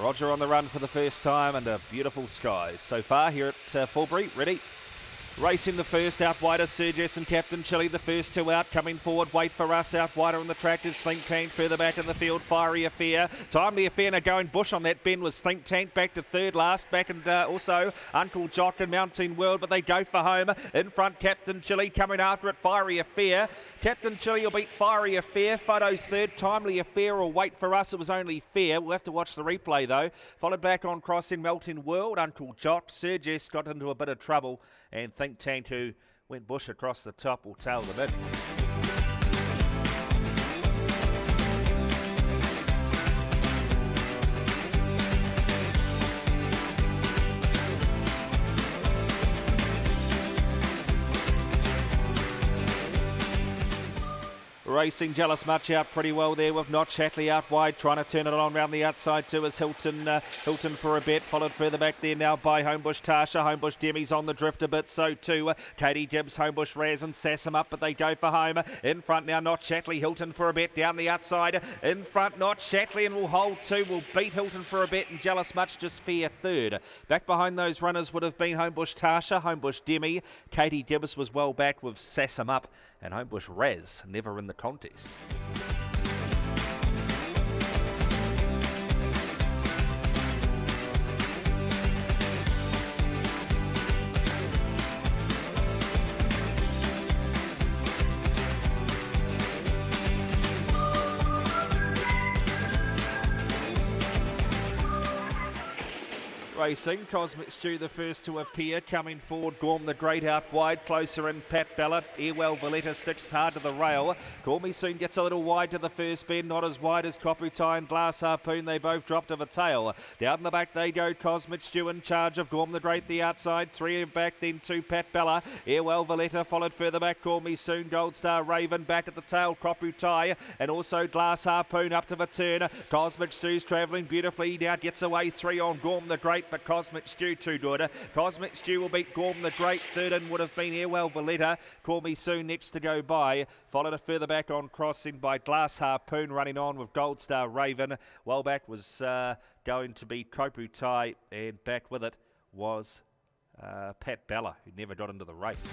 Roger on the run for the first time under beautiful skies. So far here at Fulbury, ready. Racing the first, out wider Surges and Captain Chili, the first two out, coming forward, Wait for Us, out wider on the track is Think Tank, further back in the field, Fiery Affair, Timely Affair, now going bush on that bend was Think Tank, back to third last, back and also Uncle Jock and Mountain World, but they go for home, in front Captain Chili, coming after it, Fiery Affair, Captain Chili will beat Fiery Affair, Photo's third, Timely Affair or Wait for Us, it was only fair, we'll have to watch the replay though, followed back on crossing Mountain World, Uncle Jock, Surges got into a bit of trouble, and Think Tank, who went bush across the top, will tail them in. Racing Jealous Much out pretty well there with Notch Hatley out wide, trying to turn it on round the outside too is Hilton for a bet, followed further back there now by Homebush Tasha. Homebush Demi's on the drift a bit, so too Katie Gibbs, Homebush Raz and sass him up, but they go for home. In front now Notch Hatley, Hilton for a bet down the outside. In front Notch Hatley and will hold two, will beat Hilton for a bet and Jealous Much just fair third. Back behind those runners would have been Homebush Tasha, Homebush Demi. Katie Gibbs was well back with sass him up, and Homebush Raz never in the contest. Racing, Cosmic Stew the first to appear, coming forward, Gorm the Great out wide, closer in Pat Ballard, Airwell Valletta sticks hard to the rail, Call Me Soon gets a little wide to the first bend, not as wide as Koputai and Glass Harpoon, they both dropped of a tail. Down the back they go, Cosmic Stew in charge of Gorm the Great the outside, three back then two Pat Bella, Airwell Valletta followed further back, Call Me Soon, Gold Star Raven back at the tail, Koputai and also Glass Harpoon up to the turn, Cosmic Stew's travelling beautifully, now gets away three on Gorm the Great, but Cosmic Stew too good. Cosmic Stew will beat Gorm the Great. Third in would have been Airwell Valletta. Call Me Soon next to go by. Followed further back on crossing by Glass Harpoon, running on with Gold Star Raven. Well back was going to be Koputai, and back with it was Pat Bella, who never got into the race.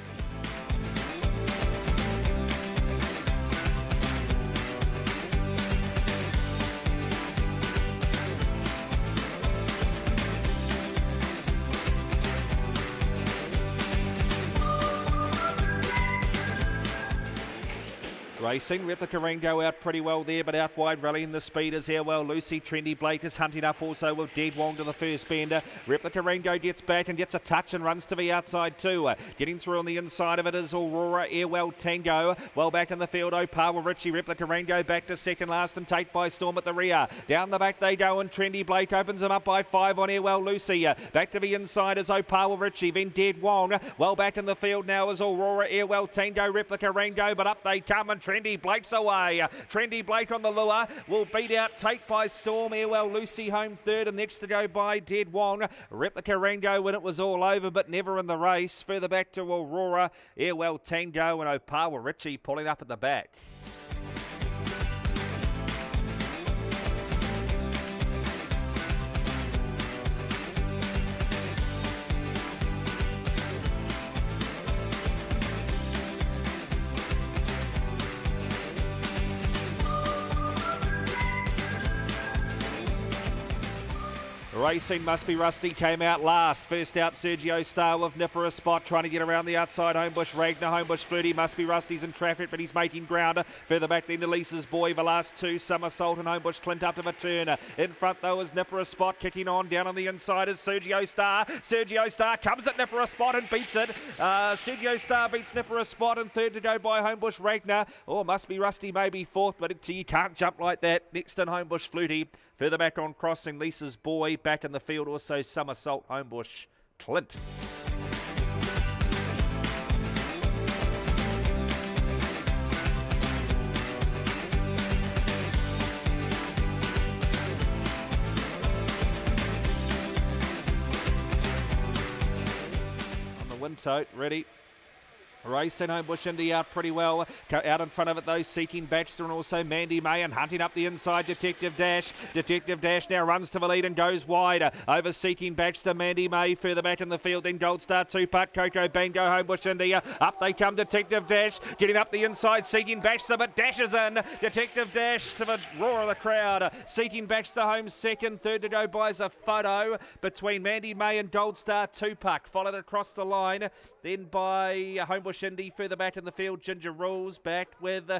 Racing, Replica Ringo out pretty well there, but out wide rallying the speed is Airwell Lucy. Trendy Blake is hunting up also with Dead Wong to the first bender. Replica Ringo gets back and gets a touch and runs to the outside too. Getting through on the inside of it is Aurora, Airwell Tango. Well back in the field, Opawa Richie. Replica Ringo back to second last and Take by Storm at the rear. Down the back they go and Trendy Blake opens them up by 5 on Airwell Lucy. Back to the inside is Opawa Richie, then Dead Wong. Well back in the field now is Aurora, Airwell Tango, Replica Ringo, but up they come and Trendy Blake's away. Trendy Blake on the lure will beat out Take by Storm. Airwell Lucy home third and next to go by Dead Wong. Replica Rango when it was all over but never in the race. Further back to Aurora, Airwell Tango and Opawa Richie pulling up at the back. Racing Must Be Rusty came out last. First out Sergio Star with Nipper a spot, trying to get around the outside. Homebush Ragnar, Homebush Flirty, Must Be Rusty's in traffic, but he's making ground. Further back then to Lisa's Boy, the last two, Somersault and Homebush Clint up to the turn. In front though is Nipper a spot, kicking on. Down on the inside is Sergio Star. Sergio Star comes at Nipper a spot and beats it. Sergio Star beats Nipper a spot, and third to go by Homebush Ragnar. Oh, Must Be Rusty maybe fourth, but you can't jump like that. Next in Homebush Flirty. Further back on crossing, Lisa's Boy. Back in the field also Somersault, Homebush Clint. On the wind tote, ready. Racing Homebush Indy out pretty well. Out in front of it though, Seeking Baxter and also Mandy May, and hunting up the inside, Detective Dash. Detective Dash now runs to the lead and goes wide. Over Seeking Baxter, Mandy May further back in the field, then Gold Star 2-putt, Coco Bango, Homebush India. Up they come, Detective Dash, getting up the inside, Seeking Baxter, but Dash is in. Detective Dash to the roar of the crowd. Seeking Baxter home second, third to go by is a photo between Mandy May and Gold Star 2-putt, followed across the line, then by Homebush Indy further back in the field. Ginger Rules back with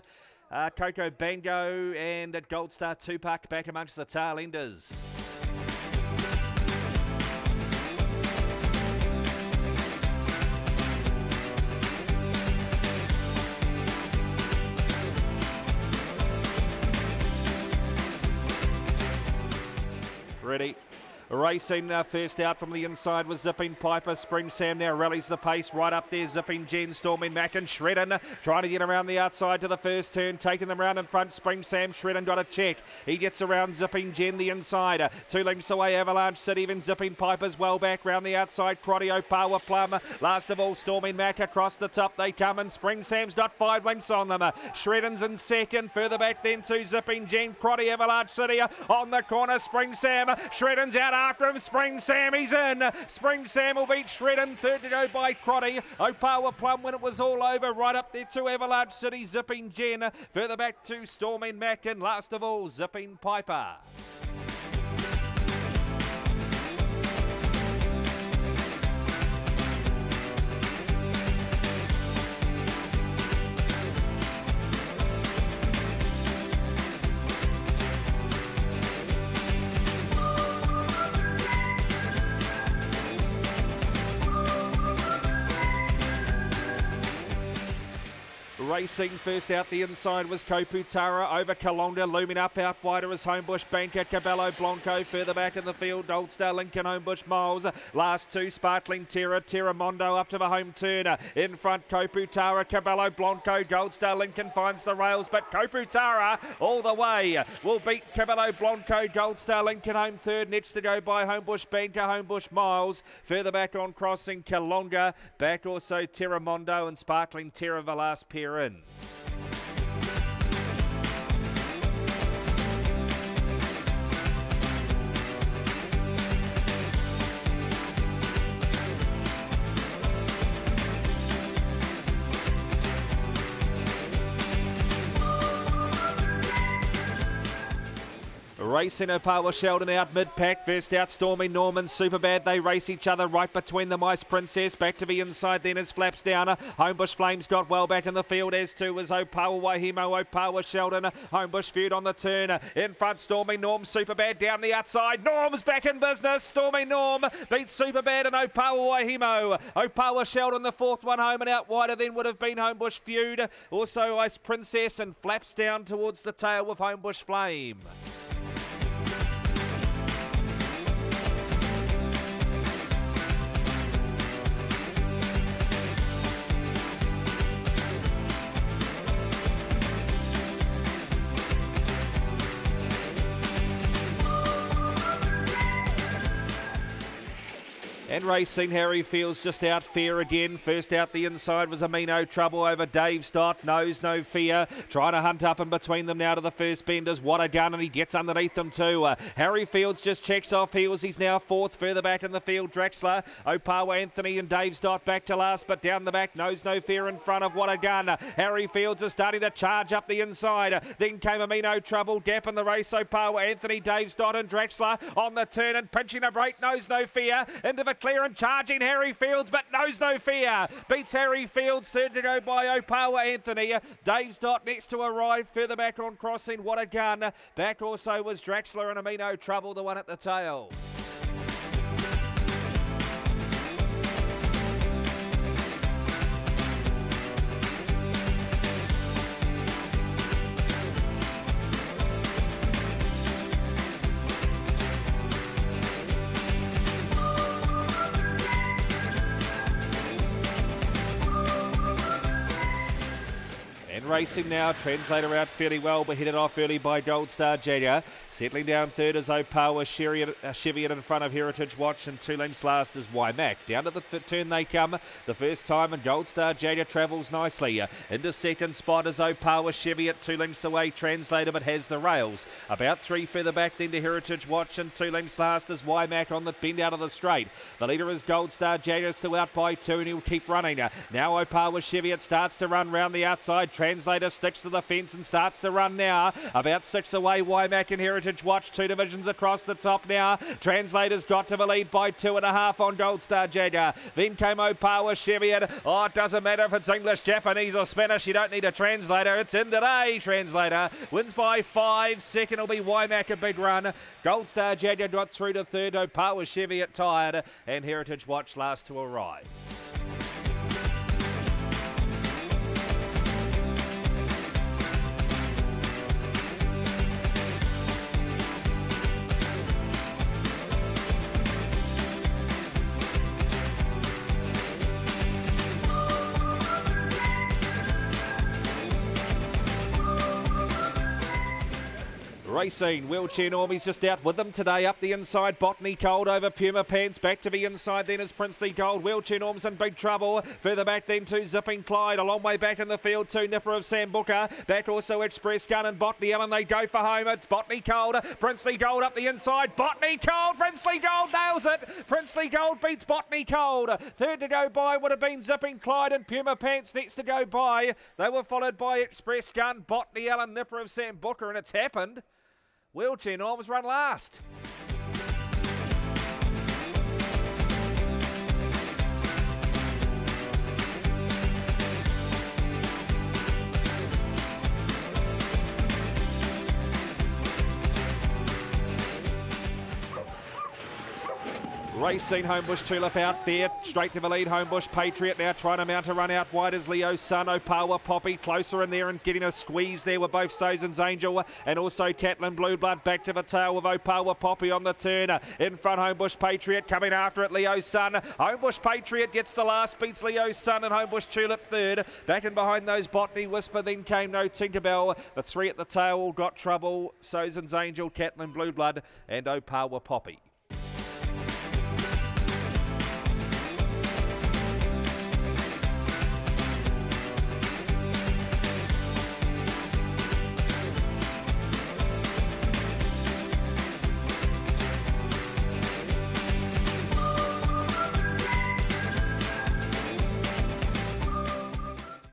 Coco Bango and Gold Star 2-putt back amongst the tail enders. Ready. Racing first out from the inside was Zipping Piper. Spring Sam now rallies the pace right up there. Zipping Jen, Storming Mac and Shredden trying to get around the outside to the first turn, taking them round in front. Spring Sam, Shredden got a check. He gets around Zipping Jen the inside. 2 lengths away Avalanche City, then Zipping Piper's well back round the outside. Crotty Opawa Plum. Last of all Storming Mac across the top they come, and Spring Sam's got 5 lengths on them. Shredden's in second. Further back then to Zipping Jen. Crotty Avalanche City on the corner. Spring Sam. Shredden's out after him. Spring Sam, he's in. Spring Sam will beat Shredden. Third to go by Crotty. Opawa Plum when it was all over. Right up there to Avalanche City. Zipping Jen. Further back to Storming Mac, and last of all Zipping Piper. Racing first out the inside was Koputara. Over Kalonga, looming up out wider as Homebush Banker, Cabello Blanco. Further back in the field, Old Star Lincoln, Homebush Miles. Last two, Sparkling Terra, Terramondo up to the home turner. In front, Koputara, Cabello Blanco. Gold Star Lincoln finds the rails, but Koputara all the way will beat Cabello Blanco. Gold Star Lincoln home third. Next to go by Homebush Banker, Homebush Miles. Further back on crossing, Kalonga. Back also Terramondo and Sparkling Terra, the last pair in. Racing Opawa Sheldon out mid-pack. First out Stormy Norman, Superbad. They race each other right between them. Ice Princess back to the inside then as Flaps down. Homebush Flames got well back in the field, as too was Opawa Wahimo, Opawa Sheldon. Homebush Feud on the turn. In front Stormy Norm, Superbad down the outside. Norm's back in business. Stormy Norm beats Superbad and Opawa Wahimo. Opawa Sheldon the fourth one home, and out wider then would have been Homebush Feud. Also Ice Princess and Flaps down towards the tail with Homebush Flame. And racing, Harry Fields just out fair again. First out the inside was Amino Trouble over Dave's Dot. Knows no fear. Trying to hunt up in between them now to the first benders. What a gun, and he gets underneath them too. Harry Fields just checks off heels. He's now fourth. Further back in the field, Draxler, Opawa Anthony and Dave's Dot back to last, but down the back, Knows no fear in front of What a gun. Harry Fields is starting to charge up the inside. Then came Amino Trouble. Gap in the race. Opawa Anthony, Dave's Dot and Draxler on the turn and pinching a break. Knows no fear into the clear and charging Harry Fields, but Knows no fear beats Harry Fields. Third to go by Opawa Anthony. Dave's Dot next to arrive. Further back on crossing, What a gun. Back also was Draxler and Amino Trouble, the one at the tail. And racing now, Translator out fairly well, but headed off early by Gold Star Jagger. Settling down third is Opawa Cheviot in front of Heritage Watch, and 2 lengths last is Wymack. Down to the turn they come the first time, and Gold Star Jagger travels nicely. Into second spot is Opawa Cheviot, 2 lengths away Translator, but has the rails. About 3 further back then to Heritage Watch, and 2 lengths last is Wymack on the bend out of the straight. The leader is Gold Star Jagger, still out by 2, and he'll keep running. Now Opawa Cheviot starts to run round the outside. Translator sticks to the fence and starts to run now. About 6 away, Wymack and Heritage Watch, 2 divisions across the top now. Translator's got to the lead by 2.5 on Gold Star Jagger. Then came Opawa Cheviot. Oh, it doesn't matter if it's English, Japanese or Spanish. You don't need a translator. It's in today. Translator wins by 5. Second will be Wymack, a big run. Gold Star Jagger got through to third. Opawa Cheviot tired, and Heritage Watch last to arrive. Racing, Wheelchair Normie's just out with them today. Up the inside, Botany Cold over Puma Pants. Back to the inside then is Princely Gold. Wheelchair Norm's in big trouble. Further back then to Zipping Clyde. A long way back in the field to Nipper of Sambuca. Back also Express Gun and Botany Ellen. They go for home. It's Botany Cold. Princely Gold up the inside. Botany Cold. Princely Gold nails it. Princely Gold beats Botany Cold. Third to go by would have been Zipping Clyde and Puma Pants next to go by. They were followed by Express Gun, Botany Ellen, Nipper of Sambuca, and it's happened. Wheelchair Norms run last. Racing, Homebush Tulip out there, straight to the lead. Homebush Patriot now trying to mount a run out wide as Leo's Son. Opawa Poppy closer in there and getting a squeeze there with both Sozan's Angel and also Catlin Blue Blood. Back to the tail with Opawa Poppy on the turn. In front, Homebush Patriot coming after it, Leo's Son. Homebush Patriot gets the last, beats Leo's Son, and Homebush Tulip third. Back in behind those, Botany Whisper, then came No Tinkerbell. The 3 at the tail all got trouble. Sozan's Angel, Catlin Blue Blood and Opawa Poppy.